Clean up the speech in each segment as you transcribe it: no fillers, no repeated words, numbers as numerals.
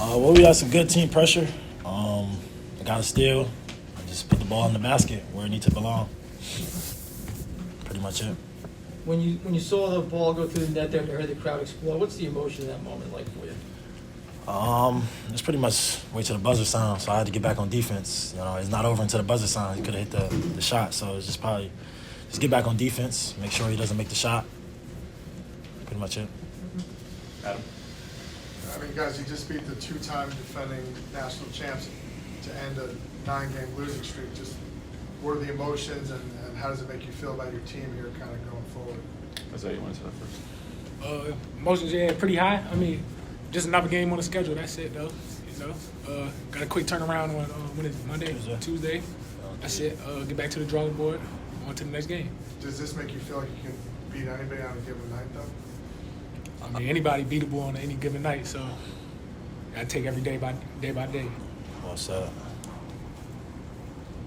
Well, we had some good team pressure. I got a steal. I just put the ball in the basket where it needs to belong. Pretty much it. When you saw the ball go through the net there and you heard the crowd explode, what's the emotion in that moment like for you? It's pretty much wait till the buzzer sound, so I had to get back on defense. You know, it's not over until the buzzer sound. He could have hit the shot, so it's just probably just get back on defense, make sure he doesn't make the shot. Pretty much it. Adam? I mean, guys, you just beat the two-time defending national champs to end a 9-game losing streak. Just what are the emotions and how does it make you feel about your team here kind of going forward? Isaiah, you want to say that first? Emotions, yeah, pretty high. I mean, just another game on the schedule. That's it, though. You know, got a quick turnaround on when is it, Monday, Tuesday. That's it. Get back to the drawing board. On to the next game. Does this make you feel like you can beat anybody on a given night, though? I mean, anybody beatable on any given night. So I take every day by day. Well said.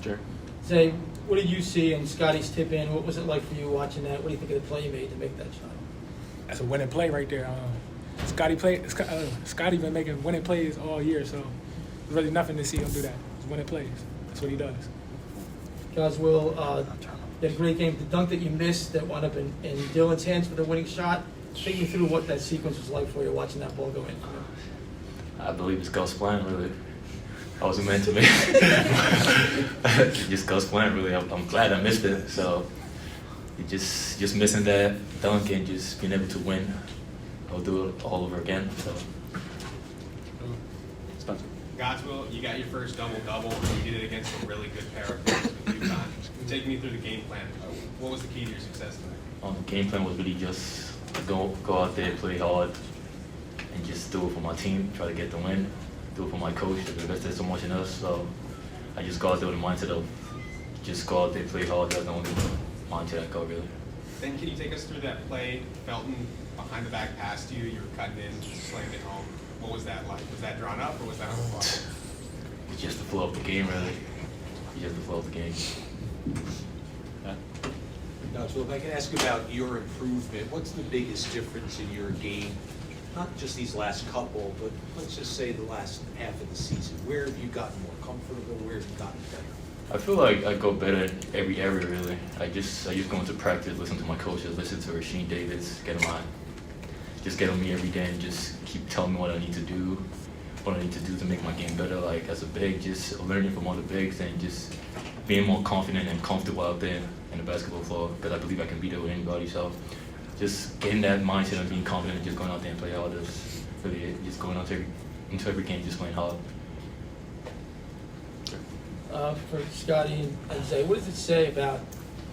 Jerry? Say, what did you see in Scotty's tip in? What was it like for you watching that? What do you think of the play you made to make that shot? That's a winning play right there. Scotty been making winning plays all year, so there's really nothing to see him do that. It's winning plays. That's what he does. Guys, Will, you had a great game. The dunk that you missed that wound up in Dylan's hands for the winning shot. Take me through what that sequence was like for you watching that ball go in. I believe it's God's plan, really. I wasn't meant to make just God's plan, really. I'm glad I missed it. So just missing that dunk and just being able to win, I'll do it all over again. So. Spencer? Will, you got your first double-double. You did it against a really good pair of players with Uconn. Take me through the game plan. What was the key to your success tonight? The game plan was really just go out there, play hard, and just do it for my team, try to get the win, do it for my coach, they invested so much in us. So I just go out there with the mindset of just go out there, play hard. That's the only mindset I got, really. Then can you take us through that play? Felton behind the back passed you, you were cutting in, slammed it home. What was that like? Was that drawn up or was that on the fly? It's just the flow of the game, really. It's just the flow of the game. So if I can ask about your improvement, what's the biggest difference in your game? Not just these last couple, but let's just say the last half of the season. Where have you gotten more comfortable? Where have you gotten better? I feel like I go better in every area, really. I just go into practice, listen to my coaches, listen to Shaheen get on me every day and just keep telling me what I need to do to make my game better. Like as a big, just learning from other bigs and just being more confident and comfortable out there in the basketball floor because I believe I can be there with anybody. So just getting that mindset of being confident and just going out there and play hard is really it. Just going out into every game, just playing hard. For Scotty and Isaiah, what does it say about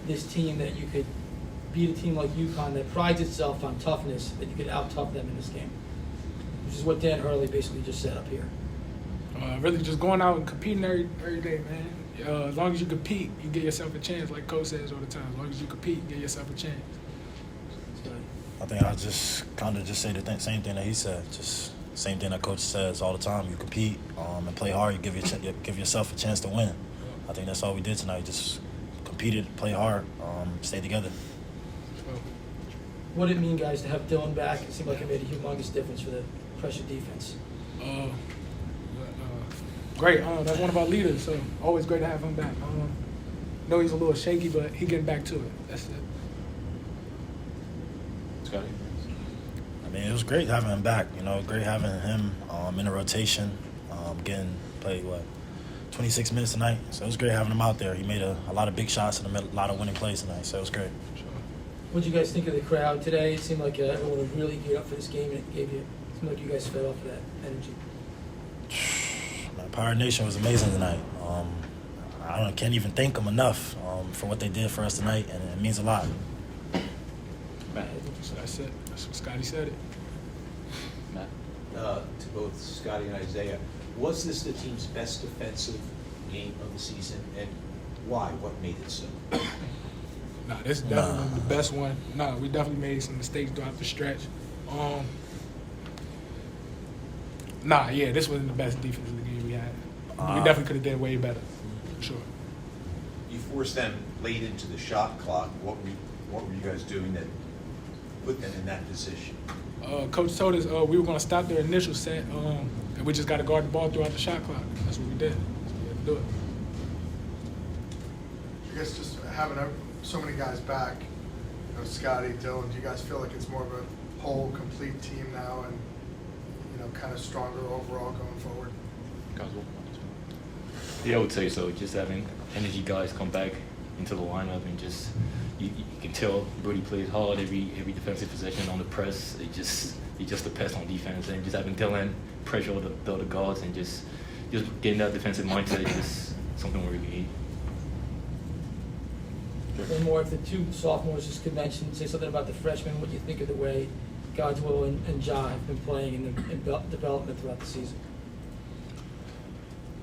this team that you could beat a team like Uconn that prides itself on toughness, that you could out-tough them in this game? Which is what Dan Hurley basically just said up here. Really just going out and competing every day, man. As long as you compete, you get yourself a chance, like Coach says all the time. As long as you compete, get yourself a chance. I think I just kind of just say the same thing that he said. Just same thing that Coach says all the time. You compete and play hard. You give yourself a chance to win. I think that's all we did tonight. Just competed, play hard, stay together. What did it mean, guys, to have Dylan back? It seemed like it made a humongous difference for the pressure defense. Great. That's one of our leaders, so always great to have him back. Know he's a little shaky, but he getting back to it. That's it. Scotty? I mean, it was great having him back. You know, great having him in the rotation, getting played 26 minutes tonight. So it was great having him out there. He made a lot of big shots and a lot of winning plays tonight. So it was great. What did you guys think of the crowd today? It seemed like everyone was really geared up for this game, and it seemed like you guys fed off of that energy. Pirate Nation was amazing tonight. I can't even thank them enough for what they did for us tonight, and it means a lot. Matt? That's it. That's what Scotty said it. Matt? To both Scotty and Isaiah, was this the team's best defensive game of the season, and why? What made it so? This is definitely the best one. We definitely made some mistakes throughout the stretch. This wasn't the best defense of the game we had. We definitely could have done way better, for sure. You forced them late into the shot clock. What were you guys doing that put them in that position? Coach told us we were going to stop their initial set. And we just got to guard the ball throughout the shot clock. That's what we did. So we had to do it. I guess just having so many guys back, you know, Scotty, Dylan, do you guys feel like it's more of a whole, complete team now and, you know, kind of stronger overall going forward? Yeah, I would say so. Just having energy guys come back into the lineup and just you can tell Brody plays hard every defensive possession on the press. He's just the pest on defense, and just having Dylan pressure the other guards and just getting that defensive mindset is just something we really need. One more, if the two sophomores just could mention, say something about the freshmen, what you think of the way Godswill and Ja have been playing in development throughout the season.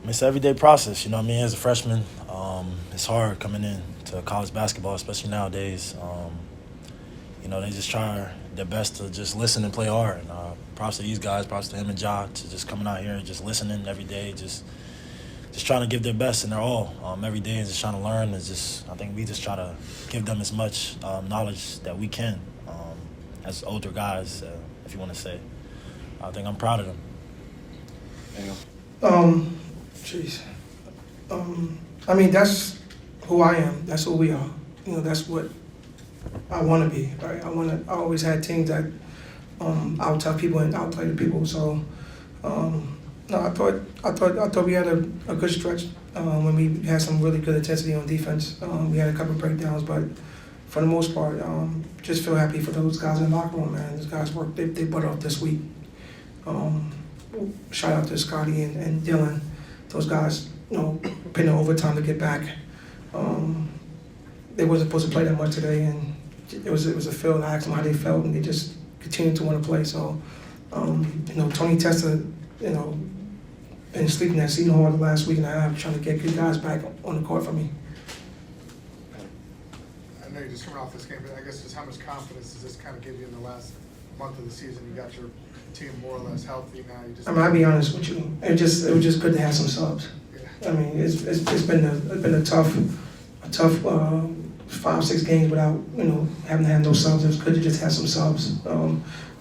It's an everyday process, you know what I mean? As a freshman, it's hard coming in to college basketball, especially nowadays. You know, they just try their best to just listen and play hard. And props to these guys, props to him and Ja, to just coming out here and just listening every day, just trying to give their best and their all every day, and just trying to learn. I think we just try to give them as much knowledge that we can as older guys, if you want to say. I think I'm proud of them. I mean, that's who I am. That's who we are. You know, that's what I want to be. Right? I always had teams that out-tough people and outplay the people. So, no, I thought we had a good stretch when we had some really good intensity on defense. We had a couple of breakdowns, but for the most part, just feel happy for those guys in the locker room, man. Those guys worked. They butt off this week. Shout out to Scotty and Dylan. Those guys, you know, putting in overtime to get back. They wasn't supposed to play that much today, and it was a field. And I asked them how they felt, and they just continued to want to play. So, you know, Tony Testa, you know, been sleeping at Seton Hall the last week and a half, trying to get good guys back on the court for me. I know you're just coming off this game, but I guess just how much confidence does this kind of give you in the last month of the season? You got your team more or less healthy now. I mean, I'll be honest with you. It was just good to have some subs. Yeah. I mean, it's been a tough 5-6 games without, you know, having to have no subs. It was good to just have some subs.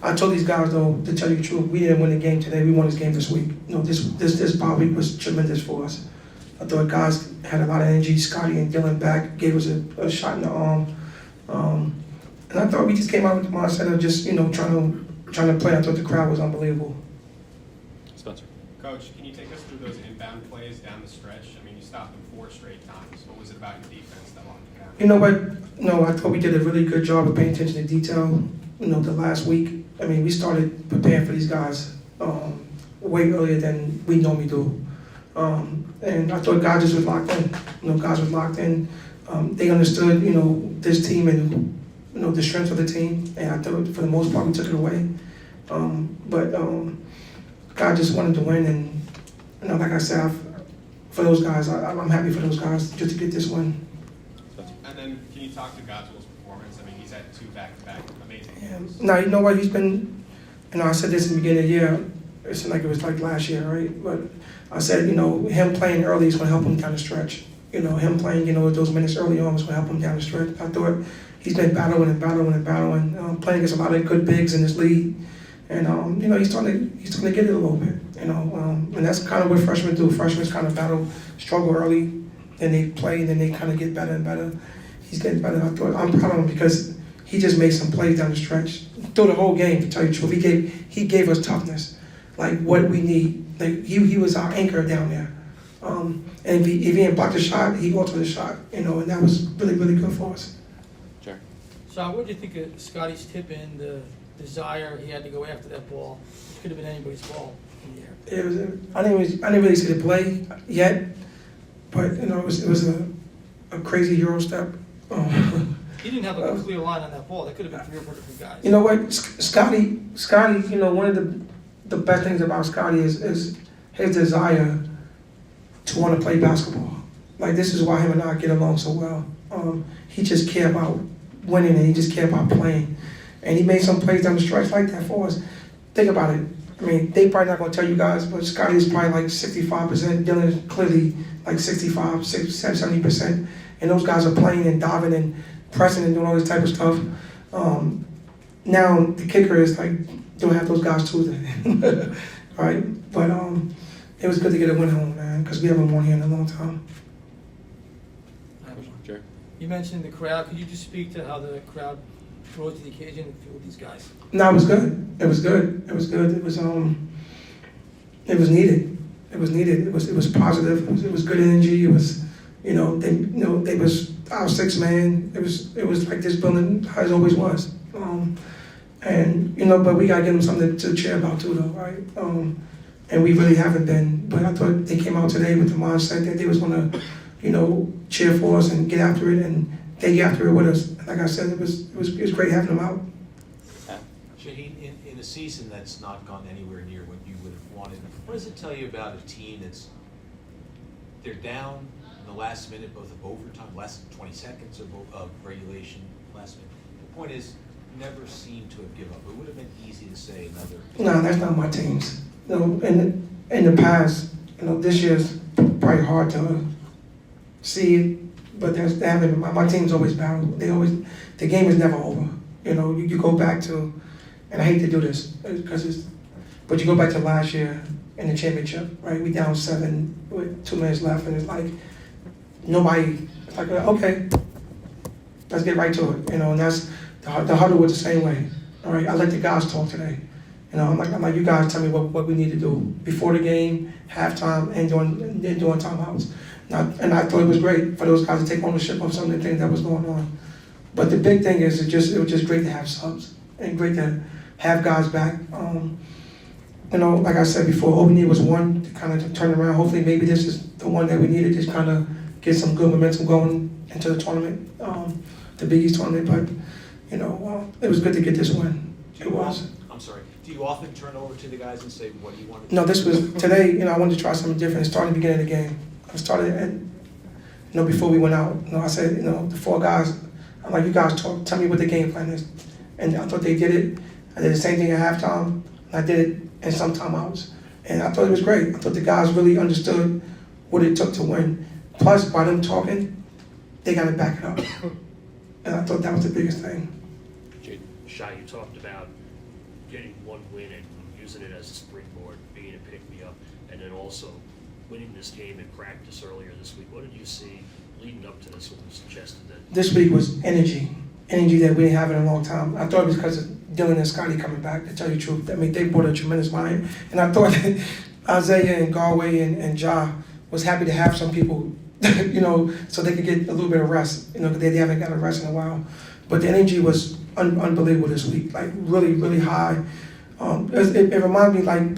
I told these guys though, to tell you the truth, we didn't win the game today. We won this game this week. You know, this bye week was tremendous for us. I thought guys had a lot of energy. Scotty and Dylan back gave us a shot in the arm, and I thought we just came out with the mindset of just, you know, trying to play. I thought the crowd was unbelievable. Spencer. Coach, can you take us through those inbound plays down the stretch? I mean, you stopped them 4 straight times. What was it about your defense that locked you down? You know what? No, I thought we did a really good job of paying attention to detail. You know, the last week, I mean, we started preparing for these guys way earlier than we normally do. And I thought guys just was locked in. You know, guys was locked in. They understood, you know, this team and, you know, the strength of the team. And I thought for the most part we took it away. But God just wanted to win. And, you know, like I said, for those guys, I'm happy for those guys just to get this win. And then can you talk to Godswill's performance? I mean, he's had 2 back-to-back amazing games. Now, you know what, he's been, you know, I said this in the beginning of the year, it seemed like it was like last year, right? But I said, you know, him playing early is going to help him down the stretch. You know, him playing, you know, those minutes early on was going to help him down the stretch. I thought he's been battling, playing against a lot of good bigs in this league. And, you know, he's starting to get it a little bit, you know. And that's kind of what freshmen do. Freshmen kind of struggle early, then they play, and then they kind of get better and better. He's getting better. I'm proud of him because he just made some plays down the stretch. Through the whole game, to tell you the truth, he gave us toughness, like what we need. Like he was our anchor down there. And if he didn't block the shot, he go to the shot, you know, and that was really, really good for us. Jerry. So what did you think of Scotty's tip in, the desire he had to go after that ball? It could have been anybody's ball in the air. I didn't really see the play yet, but you know, it was a crazy Euro step. He didn't have a clear line on that ball. That could have been 3 or 4 different guys. You know what, Scotty, you know, one of the best things about Scotty is his desire to want to play basketball. Like, this is why him and I get along so well. He just cared about winning, and he just cared about playing. And he made some plays down the stretch like that for us. Think about it. I mean, they probably not going to tell you guys, but Scotty is probably like 65%. Dylan is clearly like 65, 70%. And those guys are playing and diving and pressing and doing all this type of stuff. Now, the kicker is like, don't have those guys too, right? But it was good to get a win home, man, because we haven't won here in a long time. Jerry? You mentioned the crowd. Could you just speak to how the crowd rose to the occasion and fueled these guys? No, it was good. It was good. It was good. It was needed. It was needed. It was positive. It was good energy. It was, they was our sixth man. It was like this building how it always was. But we gotta give them something to cheer about too, though, right? And we really haven't been. But I thought they came out today with the mindset that they was gonna, cheer for us and get after it, and they get after it with us. Like I said, it was great having them out. Shaheen, in a season that's not gone anywhere near what you would have wanted, what does it tell you about a team they're down in the last minute, both of overtime, last 20 seconds of regulation, last minute? The point is, never seemed to have given up. It would have been easy to say another. No, that's not my teams. In the past, this year's probably hard to see it, but they haven't. My team's always battled. The game is never over. You go back to, and I hate to do this but you go back to last year in the championship, right? We down 7 with 2 minutes left, and it's like nobody. It's like, okay, let's get right to it. And that's the huddle was the same way. All right, I let the guys talk today. I'm like, you guys tell me what we need to do before the game, halftime, and during timeouts. And I thought it was great for those guys to take ownership of some of the things that was going on. But the big thing is, it was just great to have subs and great to have guys back. Like I said before, all we needed was one to kind of turn around. Hopefully, maybe this is the one that we needed, just kind of get some good momentum going into the tournament, the Big East tournament. But it was good to get this win. It was. I'm sorry. Do you often turn over to the guys and say, what do you want to do? No, this was today. I wanted to try something different. It started at the beginning of the game. I started at, before we went out. I said, the 4 guys. I'm like, you guys talk. Tell me what the game plan is. And I thought they did it. I did the same thing at halftime. I did it in some timeouts. And I thought it was great. I thought the guys really understood what it took to win. Plus, by them talking, they got to back it up. And I thought that was the biggest thing. Shai, you talked about getting one win and using it as a springboard, being a pick-me-up, and then also winning this game in practice earlier this week. What did you see leading up to this? What was suggested that? This week was energy that we didn't have in a long time. I thought it was because of Dylan and Scotty coming back, to tell you the truth. I mean, they brought a tremendous mind. And I thought that Isaiah and Galway and Ja was happy to have some people, so they could get a little bit of rest, because they haven't got a rest in a while. But the energy was unbelievable this week, like really, really high. It reminded me like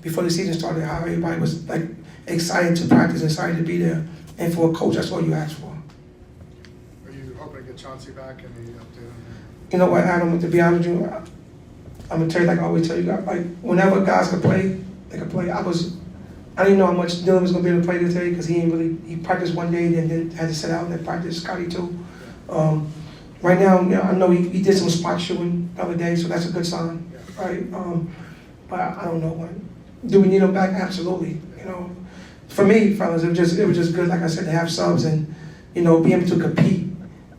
before the season started, how everybody was like excited to practice, excited to be there. And for a coach, that's all you ask for. Are you hoping to get Chauncey back? Any update on that? You know what, Adam, to be honest with you, I'm gonna tell you like I always tell you guys, like whenever guys could play, they could play. I didn't know how much Dylan was gonna be able to play today because he practiced one day and then had to sit out and then practice Scotty too. Right now, I know he did some spot shooting the other day, so that's a good sign, right? But I don't know when. Do we need him back? Absolutely. For me, fellas, it was just good, like I said, to have subs and be able to compete.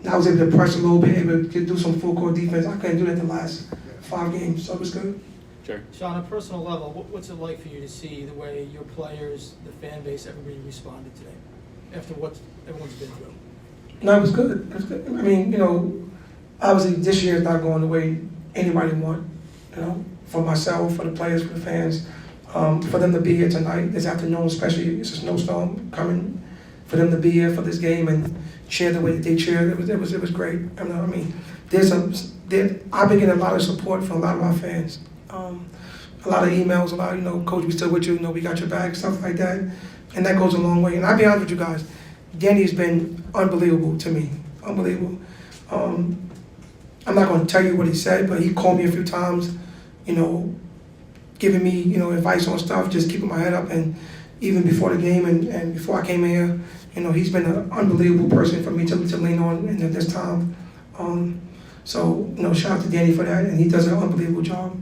I was able to press a little bit, able to do some full court defense. I couldn't do that the last 5 games, so it was good. Jerry? Sean, on a personal level, what's it like for you to see the way your players, the fan base, everybody responded today after what everyone's been through? No, it was good. It was good. I mean, obviously this year is not going the way anybody want. For myself, for the players, for the fans, for them to be here tonight, this afternoon, especially it's a snowstorm coming, for them to be here for this game and cheer the way that they cheered, it was great. I mean, I've been getting a lot of support from a lot of my fans. A lot of emails, a lot, Coach, we still with you, we got your back, stuff like that, and that goes a long way. And I'll be honest with you guys, Danny's been unbelievable to me, unbelievable. I'm not going to tell you what he said, but he called me a few times, giving me, advice on stuff, just keeping my head up. And even before the game and before I came here, he's been an unbelievable person for me to lean on at this time. So, shout out to Danny for that, and he does an unbelievable job.